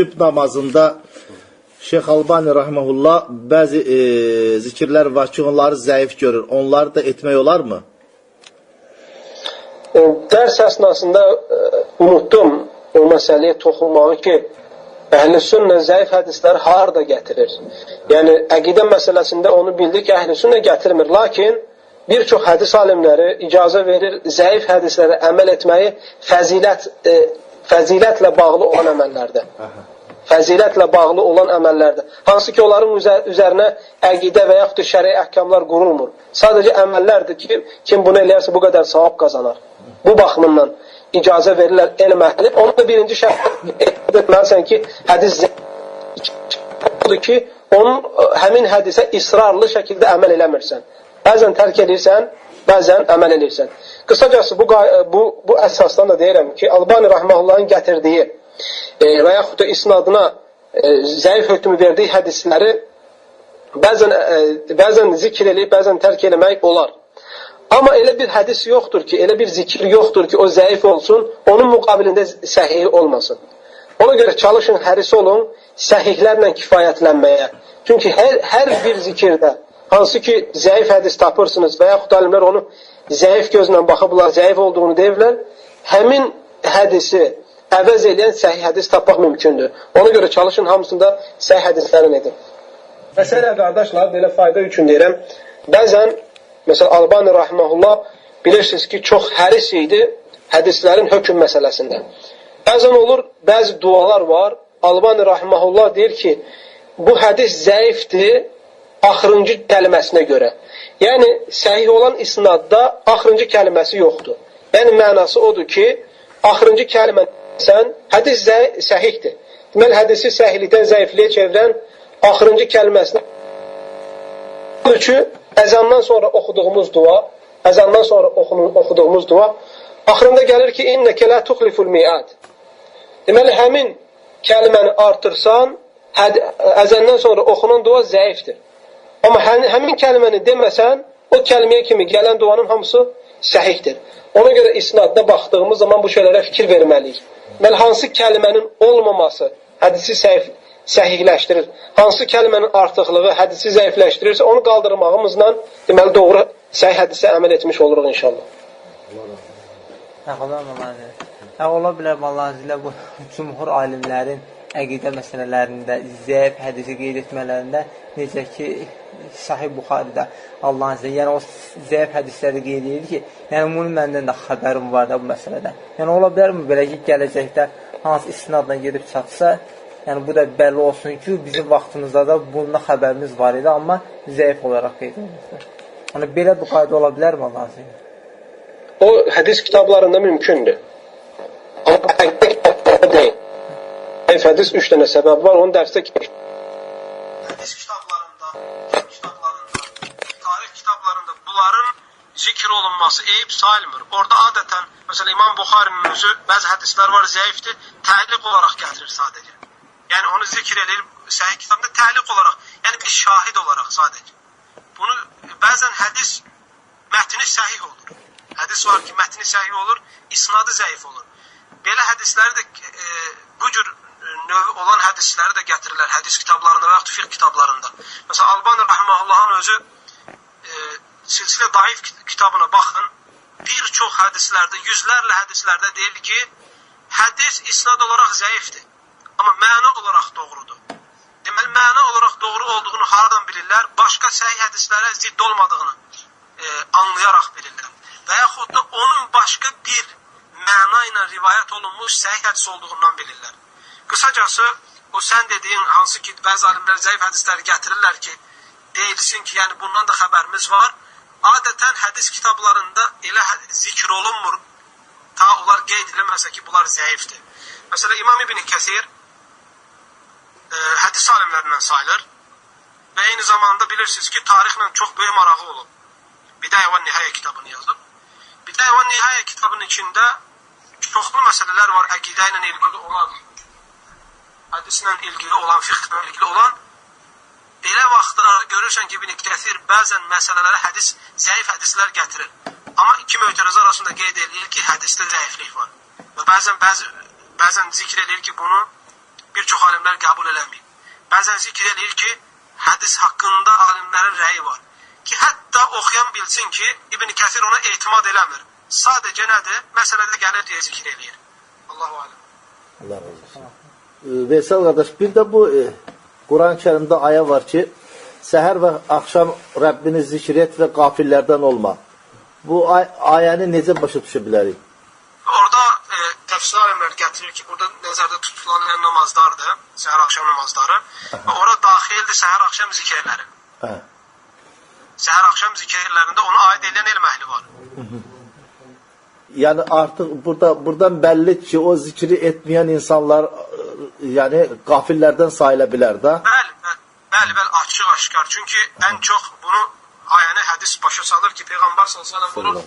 sübh namazında Şeyx Albani rahmehullah bəzi zikirlər var ki, onları zəif görür. Onları da etmək olar mı? Dərs əsnasında unutdum o məsələyə toxunmağı ki, Əhl-i Sünnə zəif hədisləri harada gətirir? Yəni, əqidə məsələsində onu bildik ki, Əhl-i Sünnə gətirmir. Lakin, bir çox hədis alimləri icazə verir zəif hədislərə əməl etməyi fəzilətlə bağlı olan əməllərdə. Fəzilətlə bağlı olan əməllərdə. Hansı ki, onların üzərinə əqidə və yaxud da şəri əhkamlar qurulmur. Sadəcə əməllərdir ki, kim bunu eləyərsə bu qədər savab qazanar. Bu baxımından icazə verirlər elm əhli. Onu da birinci şərt etməlisən ki, hədis odur ki, onun həmin hədisə israrlı şəkildə əməl eləmirsən. Bəzən tərk edirsən, bəzən əməl edirsən. Qısacası bu əsasdan da deyirəm ki, Albani Rahmanullahın gətirdiyi və yaxud da isnadına zəif hökmü verdiyi hədisləri bəzən zikr eləyib, bəzən tərk eləmək olar. Amma elə bir hədis yoxdur ki, elə bir zikir yoxdur ki, o zəif olsun, onun müqabilində səhih olmasın. Ona görə çalışın, həris olun, səhihlərlə kifayətlənməyə. Çünki hər bir zikirdə, hansı ki, zəif hədis tapırsınız və yaxud alimlər onu zəif gözlə baxıblar, zəif olduğunu deyirlər, həmin hədisi əvəz eləyən səhih hədis tapmaq mümkündür. Ona görə çalışın, hamısında səhih hədislərin edin. Məsələ, qardaşlar, belə fayda üçün deyirəm, bəzən, məsələn, Albani Rahiməhullah bilirsiniz ki, çox həris idi hədislərin hökm məsələsində. Bəzən olur, bəzi dualar var, Albani Rahiməhullah deyir ki, bu hədis zəifdir axırıncı kəlməsinə görə. Yəni, səhih olan isnadda axırıncı kəlməsi yoxdur. Yəni, mənası odur ki, axırıncı kəlməsən, hədis səhihdir. Deməli, hədisi səhihlikdən zəifliyə çevirən axırıncı kəlməsinə ki, əzandan sonra oxuduğumuz dua, axırında gəlir ki, innəkə lə tuxliful mi'ad. Deməli, həmin kəlməni artırsan, əzəndən sonra oxunan dua zəifdir. Amma həmin kəlməni deməsən, o kəlməyə kimi gələn duanın hamısı səhihdir. Ona görə isnadda baxdığımız zaman bu şeylərə fikir verməliyik. Deməli, hansı kəlmənin olmaması hədisi səhihləşdirir, hansı kəlmənin artıqlığı hədisi zəifləşdirirsə, onu qaldırmağımızla deməli, doğru səhih hədisə əməl etmiş oluruq inşallah. Ola bilər, Allah'ın bu cümhur alimlərin əqidə məsələlərində, zəif hədisi qeyd etmələrində, necə ki, Sahih Buxaridə Allah'ın izniyle, yəni o zəif hədisləri qeyd edir ki, yəni bunun məndən də xəbərim var da bu məsələdə. Yəni ola bilər mi belə ki, gələcəkdə hansı istinadla gedib çatsa, yəni bu da bəlli olsun ki, bizim vaxtımızda da bununla xəbərimiz var idi, amma zəif olaraq qeyd edilir. Yəni belə bir qayda ola bilər mi Allah'ın izniyle? O hədis kitablarında mümkündür. Amma əqidə kitablarında deyil. Hədis 3 dənə səbəb var, onu dərsdə hədis kitablarında, tarix kitablarında bunların zikr olunması eyib sayılmır. Orada adətən, məsələn, İmam Buxarinin özü bəzi hədislər var, zəifdir, təliq olaraq gətirir sadəcə. Yəni onu zikr edir, səhih kitabında təliq olaraq, yəni bir şahid olaraq sadəcə. Bunu bəzən hədis mətni səhih olur. Hədis var ki, mətni səhih olur, isnadı zəif olur. Belə hədisləri də bu cür növü olan hədisləri də gətirirlər hədis kitablarında və yaxud fiqh kitablarında. Məsələn, Albani Rahimahullahın özü silsilə daif kitabına baxın, bir çox hədislərdə, yüzlərlə hədislərdə deyil ki, hədis isnad olaraq zəifdir, amma məna olaraq doğrudur. Deməli, məna olaraq doğru olduğunu haradan bilirlər? Başqa səhih hədislərə zidd olmadığını anlayaraq bilirlər. Və yaxud da onun başqa bir məna ilə rivayət olunmuş səhih hədis olduğundan bilirlər. Qısacası, o sən dediyin, hansı ki, bəzi alimlər zəif hədisləri gətirirlər ki, deyilsin ki, yəni bundan da xəbərimiz var. Adətən hədis kitablarında elə zikr olunmur, ta onlar qeyd edilməsə ki, bunlar zəifdir. Məsələn, İmam İbn Kəsir hədis alimlərindən sayılır və eyni zamanda bilirsiniz ki, tarixlə çox böyük marağı olub. Bidayə və Nihayə kitabını yazıb. Bidayə və Nihayə kitabının içində çoxlu məsələlər var, əqidə ilə ilgili olan, hədislə ilgili olan, fiqhlə ilgili olan. Belə vaxtlarda görürsən ki, İbn Kəsir bəzən məsələlərə zəif hədislər gətirir. Amma iki mötərizə arasında qeyd edir ki, hədisdə zəiflik var. Və bəzən zikr edir ki, bunu bir çox alimlər bəzən zikr eləyir ki, hədis haqqında alimlərin rəyi var. Ki, hətta oxuyan bilsin ki, İbn Kəsir ona etimad eləmir. Sadəcə nədir? Məsələdə gəlir deyə zikr eləyir. Allahu aləm. Allah razı olsun. Veysel qardaş, bir də bu Quran-ı Kərimdə aya var ki, səhər və axşam Rəbbini zikr et və qafillərdən olma. Bu ayəni necə başa düşə bilərik? Orada təfsir alimlər gətirir ki, burada nəzərdə tutulan namazlardır, səhər-axşam namazları. Və ora daxildir səhər-axşam zikirləri. Səhər-axşam zikirlərində ona aid edilən elm əhli var. Yəni artıq buradan bəlli ki, o zikri etməyən insanlar yəni qafillərdən sayıla bilər də. Bəli, açıq-aşkar. Çünki ən çox bunu ayəni hədis başa salır ki, Peyğəmbər s.ə.v buyurur: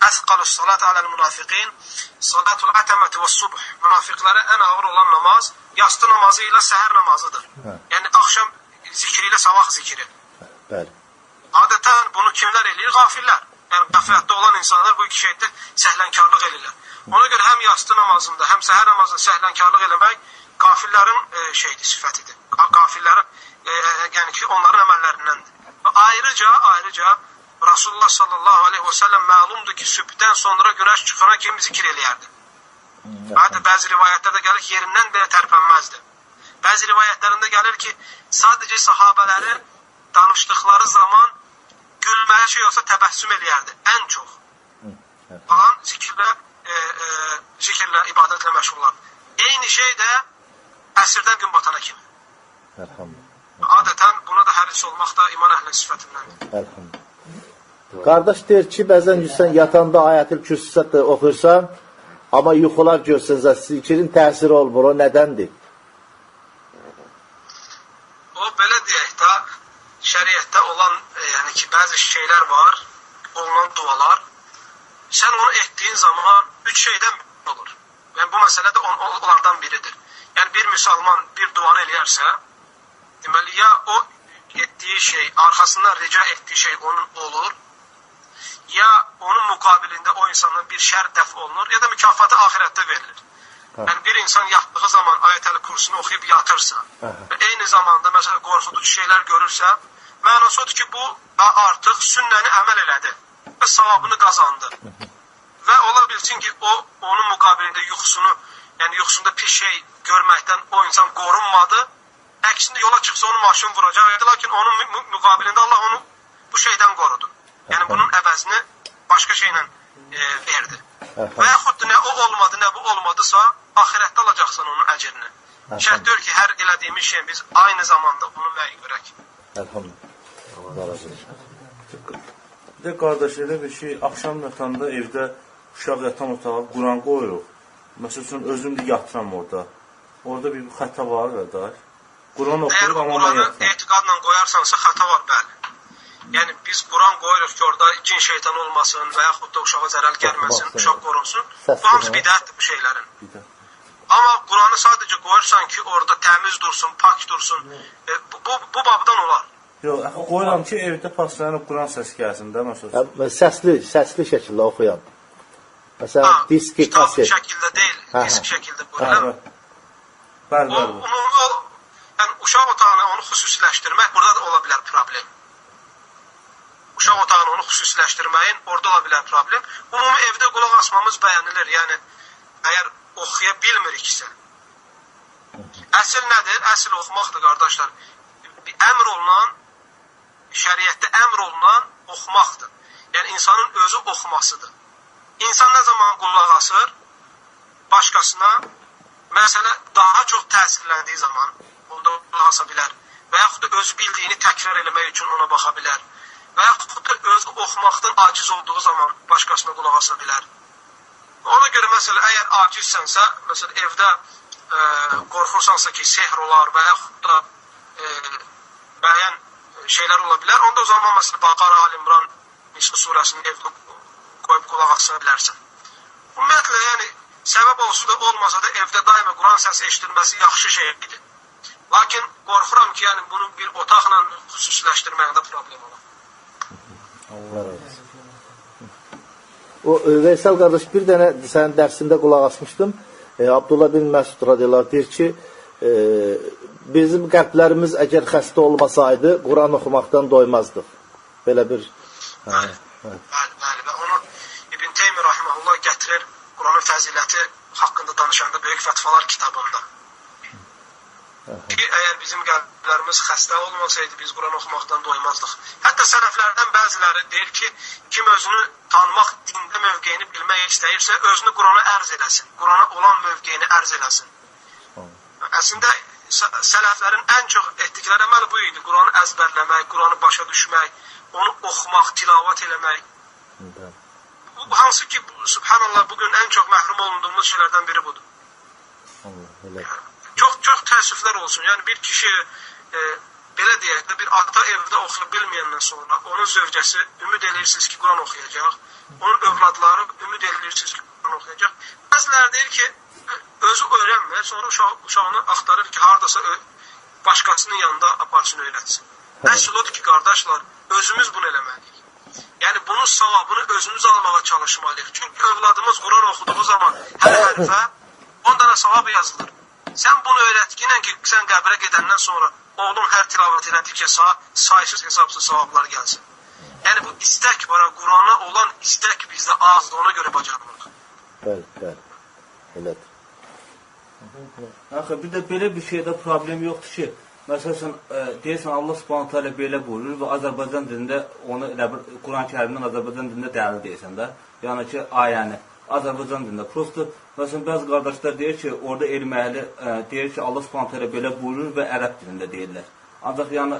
"Əsqalus salat aləl münafiqin, salatul atəməti və subh." Münafiqlərə ən ağır olan namaz yastı namazı ilə səhər namazıdır. Yəni axşam zikri ilə sabah zikri. Bəli. Adətən bunu kimlər eləyir? Qafillər. Yəni qəflətdə olan insanlar bu iki şeydə səhlənkarlıq eləyirlər. Ona görə həm yastı namazında, həm səhər namazında səhlənkarlıq eləmək qafillərin sifətidir. Qafillərin yəni ki, onların əməllərindəndir. Və ayrıca Rasulullah sallallahu aleyhi və səlləm məlumdur ki, sübhdən sonra günəş çıxana kimi zikr eləyərdi. Hətta bəzi rivayətlərdə gəlir ki, yerindən belə tərpənməzdi. Bəzi rivayətlərində gəlir ki, sadəcə sahabələri danışdıqları zaman gülməyə şey olsa təbəssüm eləyərdi. Ən çox. Falan zikirlə, ibadətlə məşğullar. Eyni şey də əsrdən gün batana kimi. Adətən buna da həris olmaq da iman əhlinin sifətindəndir. Qardaş deyir ki, bəzən sən yatanda Ayətül Kürsüsət də oxuyursan, amma yuxular görsənsə, zikrin təsiri olmur, o nədəndir? O, belə deyək də, şəriətdə olan, yəni ki, bəzi şeylər var, olunan dualar. Sən onu etdiyin zaman üç şeydən olur. Yəni, bu məsələ də onlardan biridir. Yəni, bir müsəlman bir duanı eləyərsə, deməli, ya o etdiyi şey, arxasından rica etdiyi şey onun olur, ya onun müqabilində o insanın bir şər dəf olunur, ya da mükafatı ahirətdə verilir. Yəni, bir insan yatdığı zaman Ayətəl Kürsünü oxuyub yatırsa və eyni zamanda, məsələn, qorxuducu şeylər görürsə, mənası odur ki, bu artıq sünnəni əməl elədi və savabını qazandı. Və ola bilsin ki, onun müqabilində yuxusunu, yəni yuxusunda pis şey görməkdən o insan qorunmadı. Əksinə yola çıxsa onu maşın vuracaq, lakin onun müqabilində Allah onu bu şeydən qorudu. Yəni bunun əvəzini başqa şeylə verdi. Və yaxud nə o olmadı, nə bu olmadısa, axirətdə alacaqsan onun əcrini. Şərt deyir ki, hər elədiyimiz şey biz aynı zamanda bunu müəyyən görək. Bir də qardaş, elə bir şey, axşam yatanda evdə uşaq yatan otağa Quran qoyuruq. Məsəl üçün, özüm də yatıram orada. Orada bir xəta var, qardaş. Quran oxuyur, amma mən yatıram. Quranı etiqadla qoyarsansa xəta var, bəli. Yəni, biz Quran qoyuruq ki, orada cin şeytan olmasın və yaxud da uşağa zərər gəlməsin, uşaq qorunsun. Bu hamısı bidətdir bu şeylərin. Amma Quranı sadəcə qoyursan ki, orada təmiz dursun, pak dursun, bu babdan olar. Yox, qoyuram ki, evdə paslanıb Quran səsi gəlsin də, məsələn. Səsli şəkildə oxuyan. Məsələn, diski, kaset. Kitab şəkildə deyil, disk şəkildə qoyuram. Bəli. Yəni, uşaq otağına onu xüsusiləşdirmək, burada da ola bilər problem. Uşaq otağına onu xüsusiləşdirməyin, orada ola bilər problem. Ümumi evdə qulaq asmamız bəyənilir. Yəni, əgər oxuya bilmiriksə. Əsl nədir? Əsl oxumaqdır, qardaşlar. Əmr olunan, şəriətdə əmr olunan oxumaqdır. Yəni, insanın özü oxumasıdır. İnsan nə zaman qulaq asır, başqasına, məsələ daha çox təsirləndiyi zaman onda qulaq asa bilər. Və yaxud da öz bildiyini təkrar eləmək üçün ona baxa bilər. Və yaxud da öz oxumaqdan aciz olduğu zaman başqasına qulaq asa bilər. Ona görə, məsələ, əgər acizsənsə, məsələ, evdə qorxursansa ki, sehr olar və yaxud da müəyyən şeylər ola bilər, onda o zaman, məsələ, Baqara, Al-İmran, Nisa surəsini evdə qoyub qulaq asa bilərsən. Ümumiyyətlə, yəni, səbəb olsa da, olmasa da evdə daima Quran səsi eşitilməsi yaxşı şeydir. Lakin qorxuram ki, yəni, bunu bir otaqla xüsusiləşdirməkdə problem olar. Allah razı olsun. O, Veysel qardaş, bir dənə sənin dərsində qulaq asmışdım. Abdullah bin Məsud radiyallahu deyir ki, bizim qəlblərimiz əgər xəstə olmasaydı, Quran oxumaqdan doymazdıq. Belə bir... Bəli. Və onu İbn Teymiyyə rahimehullah gətirir Quranın fəziləti haqqında danışanda Böyük Fətvalar kitabında. Ki, əgər bizim qəlblərimiz xəstə olmasaydı, biz Quran oxumaqdan doymazdıq. Hətta sələflərdən bəziləri deyir ki, kim özünü tanımaq, dində mövqeyini bilmək istəyirsə, özünü Qurana ərz eləsin. Qurana olan mövqeyini ərz eləsin. Əslində, sələflərin ən çox etdikləri əməl bu idi. Quranı əzbərləmək, Quranı başa düşmək, onu oxumaq, tilavat eləmək. Bu hansı ki, subhanallah, bugün ən çox məhrum olunduğumuz şeylərdən biri budur. Çox təəssüflər olsun. Yəni bir kişi belə deyək də bir ata evdə oxuya bilməyəndən sonra onun zövcəsi ümid edirsiniz ki, Quran oxuyacaq. Onun övladları ümid edirsiniz ki, Quran oxuyacaq. Bəziləri deyir ki, özü öyrənmir, sonra uşağını axtarır ki, haradasa başqasının yanında aparsın, öyrətsin. Əsl odur ki, qardaşlar, özümüz bunu eləməliyik. Yəni bunun savabını özümüz almağa çalışmalıyıq. Çünki övladımız Quran oxuduğu zaman hər hərfə 10 dənə savab yazılır. Sən bunu öyrətkinlə ki, sən qəbrə gedəndən sonra oğlum hər tilavət elədikcə saysız hesabsız savablar gəlsin. Yəni bu istək var, Qurana olan istək bizdə azdır, ona görə bacarmırıq. Bəli. Elədir. Axı, bir də belə bir şeydə problem yoxdur ki, məsələn, deyirsən, Allah Subhanahu taala belə buyurur və Azərbaycan dilində onu Quran-ı Kərimdən Azərbaycan dilində dəlil deyirsən də, yəni ki, ayəni Azərbaycan dilində. Prosta, məsələn, bəzi qardaşlar deyir ki, orada elm əhli deyir ki, Allah Subhanahu taala belə buyurur və ərəb dilində deyirlər. Ancaq yəni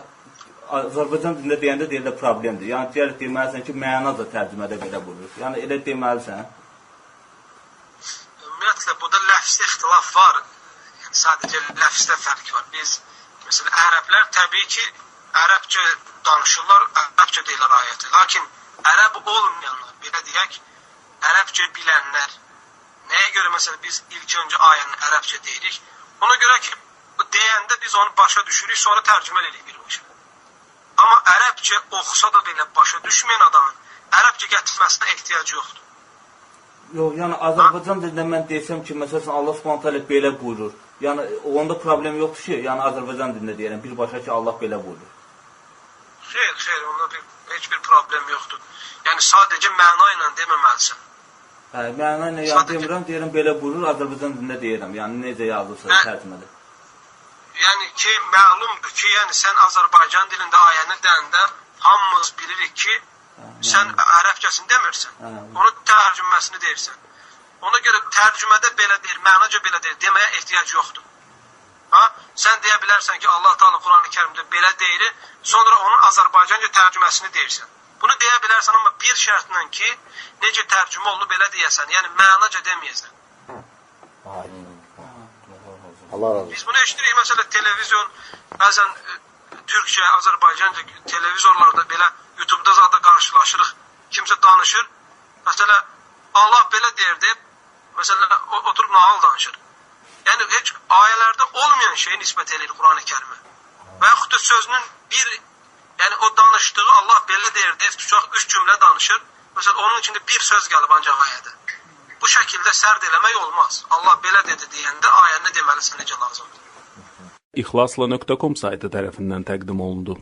Azərbaycan dilində deyəndə deyirlər problemdir. Yəni deyir deməlisən ki, mənaca tərcümədə belə buyurur. Yəni elə deməlisən. Ümumiyyətlə, burada ləfzdə ixtilaf var. Yəni, sadəcə ləfzdə fərq var. Biz, məsələn, ərəblər təbii ki, ərəbcə danışırlar, ərəbcə deyirlər ayəti. Lakin ərəb olmayanlar, belə deyək, ərəbcə bilənlər, nəyə görə məsələn biz ilk öncə ayəni ərəbcə deyirik? Ona görə ki, deyəndə biz onu başa düşürük, sonra tərcümə edirik. Amma ərəbcə oxusa da belə başa düşməyən adamın ərəbcə gətirməsinə ehtiyacı yoxdur. Yox, yəni Azərbaycan dilində mən desəm ki, məsələn, Allah Subhanahu taala belə buyurur. Yəni onda problem yoxdur ki, yəni Azərbaycan dilində deyirəm, birbaşa ki, Allah belə buyurur. Xeyr, onda heç bir problem yoxdur. Yəni sadəcə məna ilə deməməlisən. Hə, məna ilə yəni demirəm, deyirəm belə buyurur, Azərbaycan dilində deyirəm. Yəni necə yazılsa tərcümədə. Yəni ki, məlumdur ki, yəni sən Azərbaycan dilində ayəni deyəndə hamımız bilirik ki, sən ərəbcəsini demirsən. Onun tərcüməsini deyirsən. Ona görə tərcümədə belə deyir, mənaca belə deyir, deməyə ehtiyac yoxdur. Ha? Sən deyə bilərsən ki, Allah Teala Quran-ı Kərimdə belə deyir, sonra onun Azərbaycanca tərcüməsini deyirsən. Bunu deyə bilərsən, amma bir şərtlə ki, necə tərcümə olunub belə deyəsən, yəni mənaca deməyəsən. Allah razı olsun. Biz bunu eşitirik, məsələn, televizyon, bəzən Türkçə, Azərbaycanca televizorlarda belə, YouTube-da zaten qarşılaşırıq, kimsə danışır, məsələn, Allah belə deyir deyib, məsələn, oturub nağıl danışır. Yəni, heç ayələrdə olmayan şeyi nisbət edir Quran-ı Kərimə. Və yaxud da sözünün bir, yəni o danışdığı Allah belə deyir deyib, tutaq 3 cümlə danışır, məsələn, onun içində bir söz gəlib ancaq ayədə. Bu şəkildə sərd eləmək olmaz. Allah belə dedi deyəndə ayəni deməlisin necə lazımdır. İxlasla.com saytı tərəfindən təqdim olundu.